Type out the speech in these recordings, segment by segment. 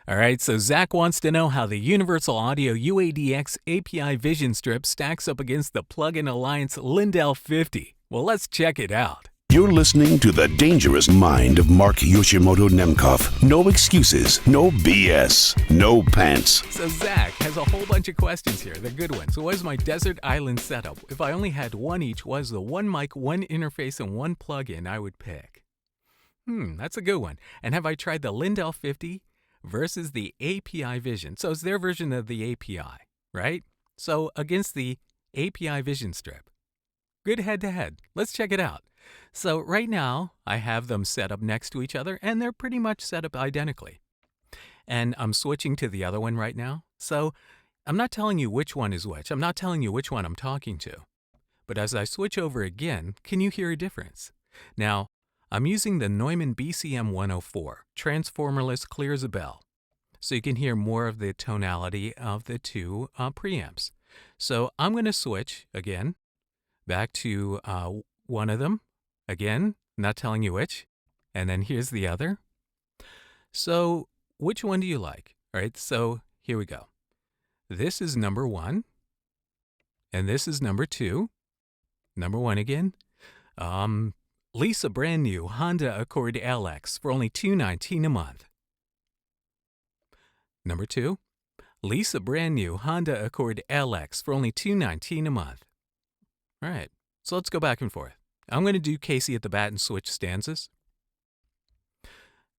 All right, so Zach wants to know how the Universal Audio UADx API Vision Strip stacks up against the Plug-in Alliance Lindell 50. Well, let's check it out. You're listening to The Dangerous Mind of Mark Yoshimoto Nemkov. No excuses, no BS, no pants. So Zach has a whole bunch of questions here. They're good ones. So what is my desert island setup? If I only had one each, what is the one mic, one interface, and one plug-in I would pick? That's a good one. And have I tried the Lindell 50 versus the API Vision? So it's their version of the API, right? So against the API Vision Strip. Good head-to-head. Let's check it out. So right now, I have them set up next to each other, and they're pretty much set up identically. And I'm switching to the other one right now. So I'm not telling you which one is which. I'm not telling you which one I'm talking to. But as I switch over again, can you hear a difference? Now, I'm using the Neumann BCM 104, transformerless, clear as a bell. So you can hear more of the tonality of the two preamps. So I'm going to switch again back to one of them. Again, not telling you which. And then here's the other. So which one do you like? All right, so here we go. This is number one. And this is number two. Number one again. Lease a brand new Honda Accord LX for only $219 a month. Number two. Lease a brand new Honda Accord LX for only $219 a month. All right, so let's go back and forth. I'm going to do Casey at the bat and switch stanzas.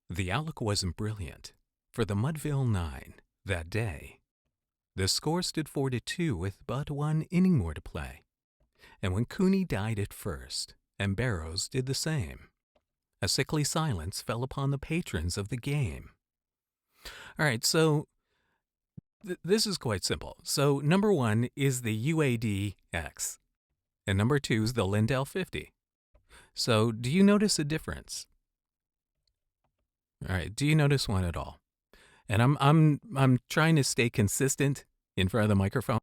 The outlook wasn't brilliant for the Mudville 9 that day. The score stood 4-2 with but one inning more to play. And when Cooney died at first, and Barrows did the same, a sickly silence fell upon the patrons of the game. All right, so this is quite simple. So number one is the UADx, and number two is the Lindell 50. So do you notice a difference? All right, do you notice one at all? And I'm trying to stay consistent in front of the microphone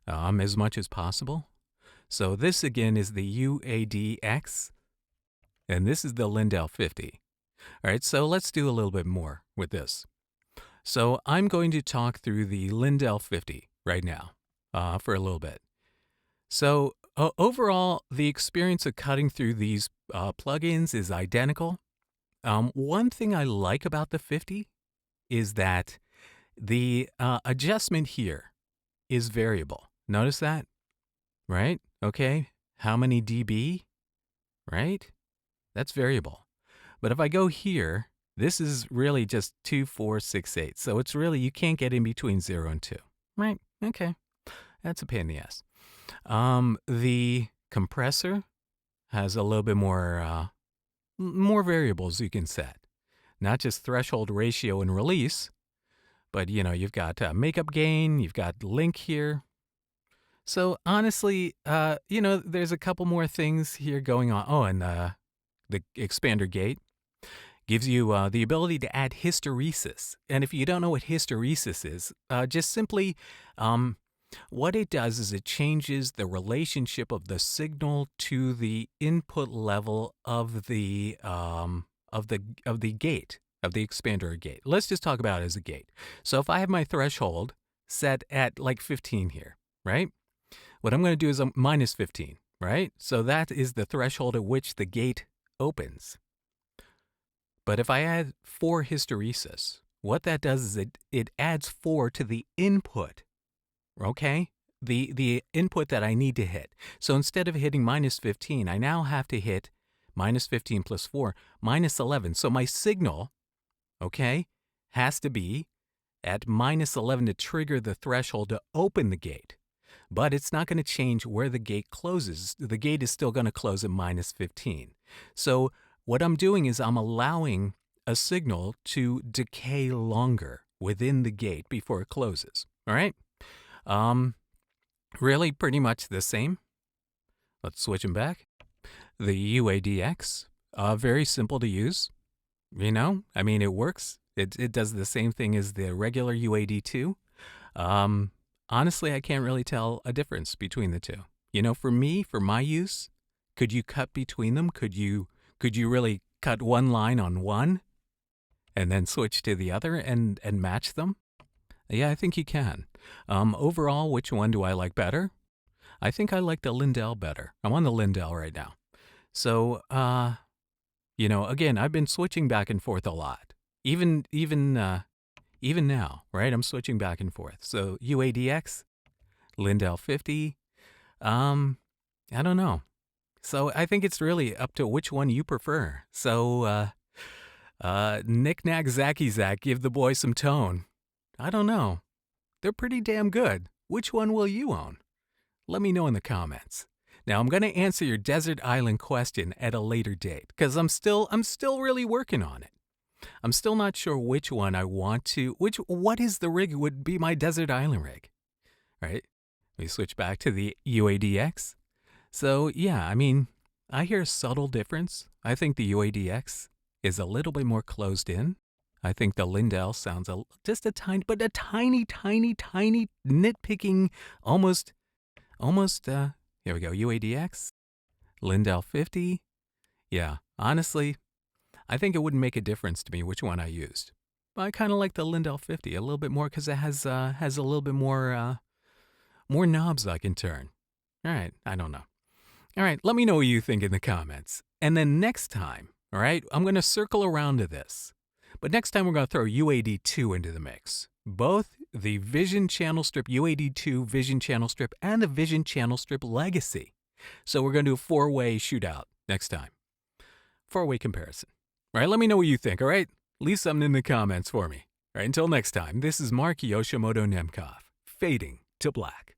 as much as possible. So this again is the UADx, and this is the Lindell 50. All right, so let's do a little bit more with this. So I'm going to talk through the Lindell 50 right now for a little bit. So overall, the experience of cutting through these plugins is identical. One thing I like about the 50 is that the adjustment here is variable. Notice that, right? Okay, how many dB, right? That's variable. But if I go here, this is really just 2, 4, 6, 8. So it's really, you can't get in between 0 and 2, right? Okay, that's a pain in the ass. The compressor has a little bit more variables you can set. Not just threshold, ratio, and release, but you've got makeup gain, you've got link here. So honestly, there's a couple more things here going on. Oh, and the expander gate gives you the ability to add hysteresis. And if you don't know what hysteresis is, just simply what it does is it changes the relationship of the signal to the input level of the gate, of the expander gate. Let's just talk about it as a gate. So if I have my threshold set at like 15 here, right? What I'm going to do is minus 15, right? So that is the threshold at which the gate opens. But if I add 4 hysteresis, what that does is it adds 4 to the input. Okay, the input that I need to hit. So instead of hitting minus 15, I now have to hit minus 15 plus 4, minus 11. So my signal, okay, has to be at minus 11 to trigger the threshold to open the gate. But it's not going to change where the gate closes. The gate is still going to close at minus 15. So what I'm doing is I'm allowing a signal to decay longer within the gate before it closes. All right? Really pretty much the same. Let's switch them back. The UADx, very simple to use. It works. It does the same thing as the regular UAD2. Honestly, I can't really tell a difference between the two. For me, for my use, could you cut between them? Could you really cut one line on one and then switch to the other and match them? Yeah, I think you can. Overall, which one do I like better? I think I like the Lindell better. I'm on the Lindell right now. So, again, I've been switching back and forth a lot. Even now, right? I'm switching back and forth. So UADx, Lindell 50. I don't know. So I think it's really up to which one you prefer. So, knick-knack, zacky-zack, give the boy some tone. I don't know. They're pretty damn good. Which one will you own? Let me know in the comments. Now, I'm going to answer your desert island question at a later date because I'm still really working on it. I'm still not sure which one I want to, what is the rig would be my desert island rig, right? We switch back to the UADX. So, yeah, I mean, I hear a subtle difference. I think the UADX is a little bit more closed in. I think the Lindell sounds just a tiny nitpicking, almost, here we go, UADX, Lindell 50. Yeah, honestly, I think it wouldn't make a difference to me which one I used. I kind of like the Lindell 50 a little bit more because it has a little bit more knobs I can turn. All right, I don't know. All right, let me know what you think in the comments. And then next time, all right, I'm going to circle around to this. But next time we're going to throw UAD2 into the mix. Both the Vision Channel Strip UAD2 Vision Channel Strip and the Vision Channel Strip Legacy. So we're going to do a four-way shootout next time. Four-way comparison. All right, let me know what you think, all right? Leave something in the comments for me. All right, until next time, this is Mark Yoshimoto Nemkov, fading to black.